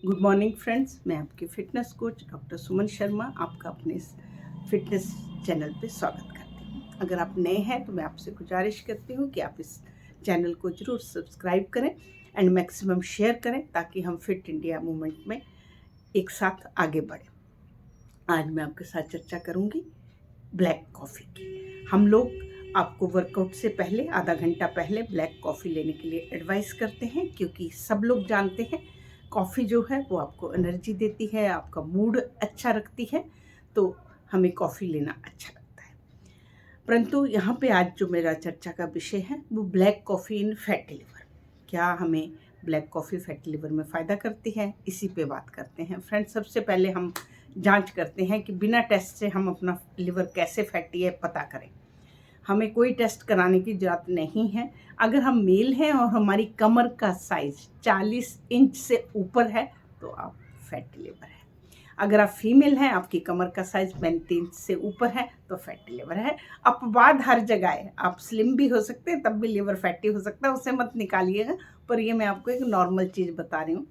Good morning friends, मैं आपकी fitness coach doctor Suman Sharma आपका अपने इस फ़िटनेस चैनल पे स्वागत करती हूँ। अगर आप नए हैं तो मैं आपसे गुजारिश करती हूँ कि आप इस चैनल को ज़रूर सब्सक्राइब करें एंड मैक्सिमम शेयर करें ताकि हम फिट इंडिया मूवमेंट में एक साथ आगे बढ़ें। आज मैं आपके साथ चर्चा करूँगी ब्लैक कॉफ़ी की। हम लोग आपको वर्कआउट से पहले आधा घंटा पहले ब्लैक कॉफ़ी लेने के लिए एडवाइस करते हैं, क्योंकि सब लोग जानते हैं कॉफ़ी जो है वो आपको एनर्जी देती है, आपका मूड अच्छा रखती है, तो हमें कॉफ़ी लेना अच्छा लगता है। परंतु यहाँ पे आज जो मेरा चर्चा का विषय है वो black coffee in fatty liver. क्या हमें ब्लैक कॉफ़ी फैटी लिवर में फ़ायदा करती है, इसी पे बात करते हैं। फ्रेंड्स, सबसे पहले हम जांच करते हैं कि बिना टेस्ट से हम अपना लिवर कैसे फैटी है पता करें। हमें कोई टेस्ट कराने की ज़रूरत नहीं है। अगर हम मेल हैं और हमारी कमर का साइज़ 40 इंच से ऊपर है तो आप फैटी लिवर है। अगर आप फीमेल हैं, आपकी कमर का साइज़ 35 इंच से ऊपर है तो फैटी लिवर है। अपवाद हर जगह है, आप स्लिम भी हो सकते हैं तब भी लिवर फैटी हो सकता है, उसे मत निकालिएगा, पर ये मैं आपको एक नॉर्मल चीज़ बता रही हूँ।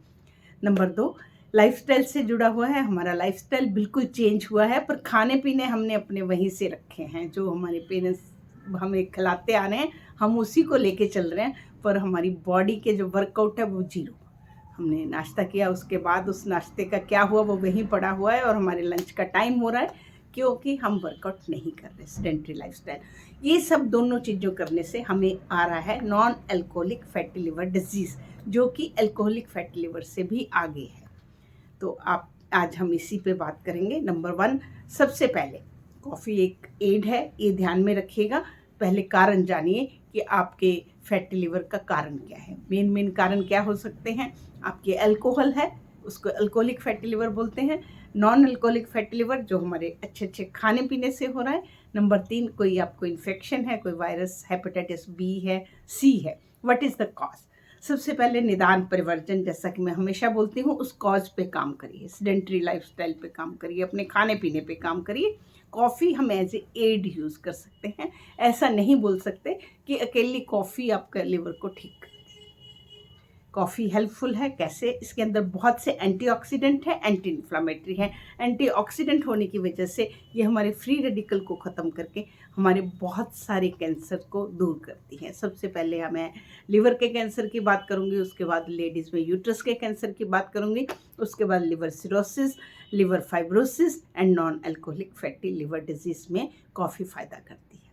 नंबर 2, लाइफ़स्टाइल से जुड़ा हुआ है। हमारा लाइफ़स्टाइल बिल्कुल चेंज हुआ है, पर खाने-पीने हमने अपने वहीं से रखे हैं। जो हमारे पेरेंट्स हमें खिलाते आ रहे हैं, हम उसी को लेके चल रहे हैं, पर हमारी बॉडी के जो वर्कआउट है वो ज़ीरो। हमने नाश्ता किया, उसके बाद उस नाश्ते का क्या हुआ वो वहीं पड़ा हुआ है और हमारे लंच का टाइम हो रहा है, क्योंकि हम वर्कआउट नहीं कर रहे, सेडेंटरी लाइफ़स्टाइल। ये सब दोनों चीज़ों करने से हमें आ रहा है non alcoholic fatty liver disease, जो कि अल्कोहलिक फैटी लिवर से भी आगे है। तो आप आज हम इसी पे बात करेंगे। नंबर 1, सबसे पहले कॉफ़ी एक एड है, ये ध्यान में रखिएगा। पहले कारण जानिए कि आपके फैटी लिवर का कारण क्या है। मेन कारण क्या हो सकते हैं? आपके अल्कोहल है, उसको अल्कोहलिक फैटी लिवर बोलते हैं। नॉन अल्कोहलिक फैटी लिवर जो हमारे अच्छे खाने पीने से हो रहा है। नंबर 3, कोई आपको इन्फेक्शन है, कोई वायरस, हेपेटाइटिस बी है, सी है। What is the cause? सबसे पहले निदान परिवर्जन, जैसा कि मैं हमेशा बोलती हूँ, उस कॉज पे काम करिए, सेडेंटरी लाइफस्टाइल पे काम करिए, अपने खाने पीने पे काम करिए। कॉफ़ी हम एज ए एड यूज़ कर सकते हैं। ऐसा नहीं बोल सकते कि अकेली कॉफ़ी आपका लिवर को ठीक कर। कॉफ़ी हेल्पफुल है कैसे? इसके अंदर बहुत से एंटीऑक्सीडेंट है, एंटी इन्फ्लामेटरी है। एंटीऑक्सीडेंट होने की वजह से ये हमारे फ्री रेडिकल को ख़त्म करके हमारे बहुत सारे कैंसर को दूर करती हैं। सबसे पहले मैं लिवर के कैंसर की बात करूँगी, उसके बाद लेडीज़ में यूट्रस के कैंसर की बात करूँगी, उसके बाद liver cirrhosis, liver fibrosis and non alcoholic fatty liver disease में कॉफ़ी फ़ायदा करती है।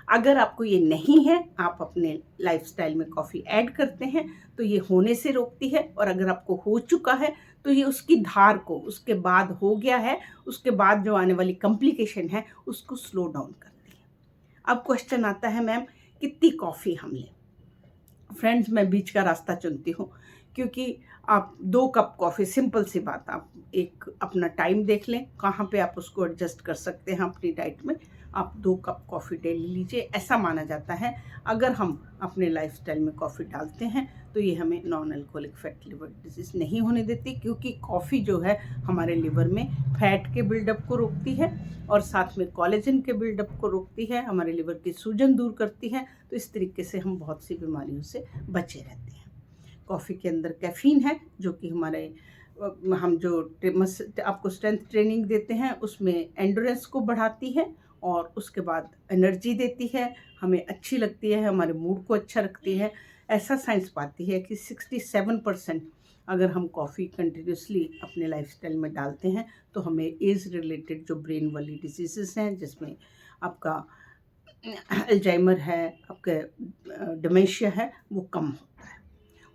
अगर आपको ये नहीं है, आप अपने लाइफस्टाइल में कॉफ़ी ऐड करते हैं तो ये होने से रोकती है, और अगर आपको हो चुका है तो ये उसकी धार को, उसके बाद हो गया है, उसके बाद जो आने वाली कॉम्प्लिकेशन है उसको स्लो डाउन करती है। अब क्वेश्चन आता है, मैम कितनी कॉफ़ी हम लें? फ्रेंड्स, मैं बीच का रास्ता चुनती हूँ, क्योंकि आप 2 कप कॉफ़ी, सिंपल सी बात, आप एक अपना टाइम देख लें, कहाँ पे आप उसको एडजस्ट कर सकते हैं अपनी डाइट में। आप 2 कप कॉफ़ी डेली लीजिए। ऐसा माना जाता है अगर हम अपने लाइफस्टाइल में कॉफ़ी डालते हैं तो ये हमें non alcoholic fatty liver disease नहीं होने देती, क्योंकि कॉफ़ी जो है हमारे लिवर में फैट के बिल्डअप को रोकती है और साथ में कोलेजन के बिल्डअप को रोकती है, हमारे लिवर की सूजन दूर करती है। तो इस तरीके से हम बहुत सी बीमारियों से बचे रहते हैं। कॉफ़ी के अंदर कैफ़ीन है, जो कि हमारे हम जो आपको स्ट्रेंथ ट्रेनिंग देते हैं उसमें एंडोरेंस को बढ़ाती है और उसके बाद एनर्जी देती है, हमें अच्छी लगती है, हमारे मूड को अच्छा रखती है। ऐसा साइंस पाती है कि 67% अगर हम कॉफ़ी कंटिन्यूसली अपने लाइफस्टाइल में डालते हैं तो हमें एज रिलेटेड जो ब्रेन वाली डिजीज़ेस हैं, जिसमें आपका अल्जाइमर है, आपका डिमेंशिया है, वो कम होता है।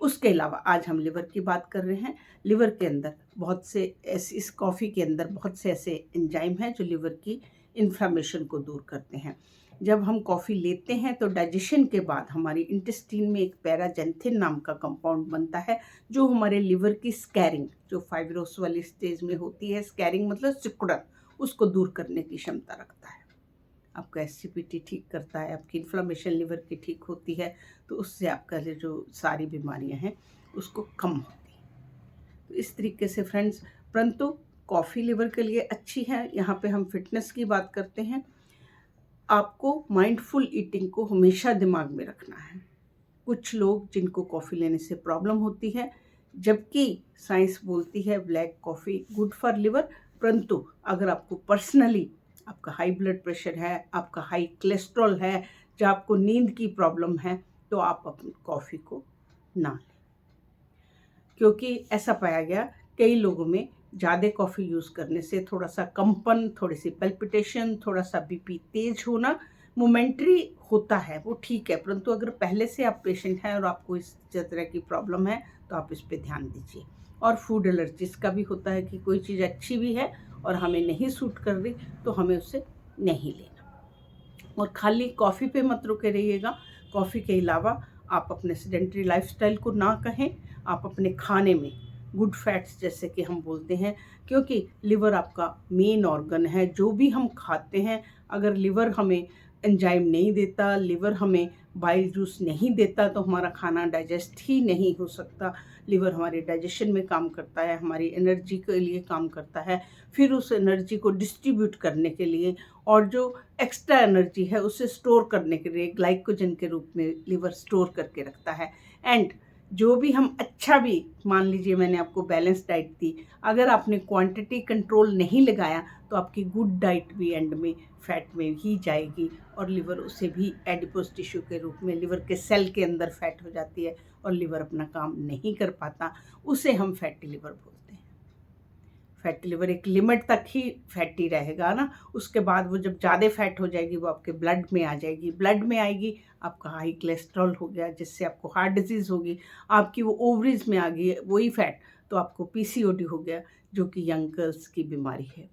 उसके अलावा आज हम लिवर की बात कर रहे हैं। लिवर के अंदर बहुत से ऐसे, इस कॉफ़ी के अंदर बहुत से ऐसे एंजाइम हैं जो लिवर की इन्फ्लेमेशन को दूर करते हैं। जब हम कॉफ़ी लेते हैं तो डाइजेशन के बाद हमारी इंटेस्टाइन में एक पैराजेंथिन नाम का कंपाउंड बनता है, जो हमारे लिवर की स्कैरिंग, जो फाइब्रोस वाली स्टेज में होती है, स्कैरिंग मतलब सिकुड़न, उसको दूर करने की क्षमता रखता है। आपका एसजीपीटी ठीक करता है, आपकी इन्फ्लेमेशन लिवर की ठीक होती है, तो उससे आपका जो सारी बीमारियां हैं उसको कम होती है। तो इस तरीके से फ्रेंड्स, परंतु कॉफ़ी लिवर के लिए अच्छी है। यहाँ पे हम फिटनेस की बात करते हैं। आपको माइंडफुल ईटिंग को हमेशा दिमाग में रखना है। कुछ लोग जिनको कॉफ़ी लेने से प्रॉब्लम होती है, जबकि साइंस बोलती है black coffee good for liver, परंतु अगर आपको पर्सनली आपका हाई ब्लड प्रेशर है, आपका हाई कोलेस्ट्रॉल है, या आपको नींद की प्रॉब्लम है, तो आप अपनी कॉफ़ी को ना लें। क्योंकि ऐसा पाया गया कई लोगों में ज़्यादा कॉफ़ी यूज़ करने से थोड़ा सा कंपन, थोड़ी सी पल्पिटेशन, थोड़ा सा बीपी तेज होना मोमेंट्री होता है, वो ठीक है, परंतु अगर पहले से आप पेशेंट हैं और आपको इस तरह की प्रॉब्लम है तो आप इस पे ध्यान दीजिए। और फूड एलर्जीज का भी होता है कि कोई चीज़ अच्छी भी है और हमें नहीं सूट कर रही तो हमें उसे नहीं लेना। और खाली कॉफ़ी पे मत रुके रहिएगा। कॉफ़ी के अलावा आप अपने सेडेंटरी लाइफस्टाइल को ना कहें, आप अपने खाने में गुड फैट्स जैसे कि हम बोलते हैं, क्योंकि लिवर आपका मेन ऑर्गन है। जो भी हम खाते हैं, अगर लिवर हमें एंजाइम नहीं देता, लिवर हमें बाइल जूस नहीं देता, तो हमारा खाना डाइजेस्ट ही नहीं हो सकता। लिवर हमारे डाइजेशन में काम करता है, हमारी एनर्जी के लिए काम करता है, फिर उस एनर्जी को डिस्ट्रीब्यूट करने के लिए और जो एक्स्ट्रा एनर्जी है उसे स्टोर करने के लिए ग्लाइकोजन के रूप में लिवर स्टोर करके रखता है। एंड जो भी हम अच्छा भी, मान लीजिए मैंने आपको बैलेंस डाइट दी, अगर आपने क्वांटिटी कंट्रोल नहीं लगाया तो आपकी गुड डाइट भी एंड में फैट में ही जाएगी और लिवर उसे भी एडिपोज टिश्यू के रूप में लिवर के सेल के अंदर फैट हो जाती है और लिवर अपना काम नहीं कर पाता, उसे हम फैटी लिवर बोलते हैं। फैटी लिवर एक लिमिट तक ही फैटी रहेगा ना, उसके बाद वो जब ज़्यादा फैट हो जाएगी वो आपके ब्लड में आ जाएगी, ब्लड में आएगी आपका हाई कोलेस्ट्रॉल हो गया, जिससे आपको हार्ट डिजीज़ होगी, आपकी वो ओवरीज में आ गई वही फैट, तो आपको पीसीओडी हो गया, जो कि यंग गर्ल्स की बीमारी है।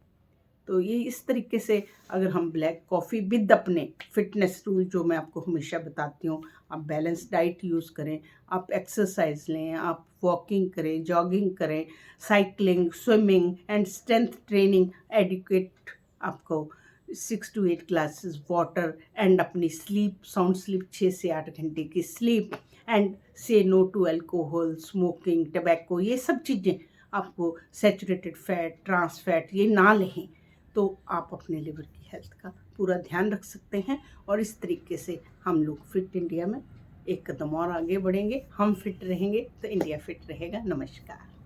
तो ये इस तरीके से अगर हम ब्लैक कॉफ़ी विद अपने फिटनेस रूल जो मैं आपको हमेशा बताती हूँ, आप बैलेंस डाइट यूज़ करें, आप एक्सरसाइज लें, आप वॉकिंग करें, जॉगिंग करें, cycling, swimming and strength training, adequate आपको 6 to 8 ग्लासेस वाटर एंड अपनी स्लीप, साउंड स्लीप 6 से 8 घंटे की sleep and say no to alcohol, smoking, tobacco, ये सब चीज़ें आपको सैचुरेटेड फैट, ट्रांस फैट ये ना लें, तो आप अपने लिवर की हेल्थ का पूरा ध्यान रख सकते हैं। और इस तरीके से हम लोग फिट इंडिया में एक कदम और आगे बढ़ेंगे। हम फिट रहेंगे तो इंडिया फिट रहेगा। नमस्कार।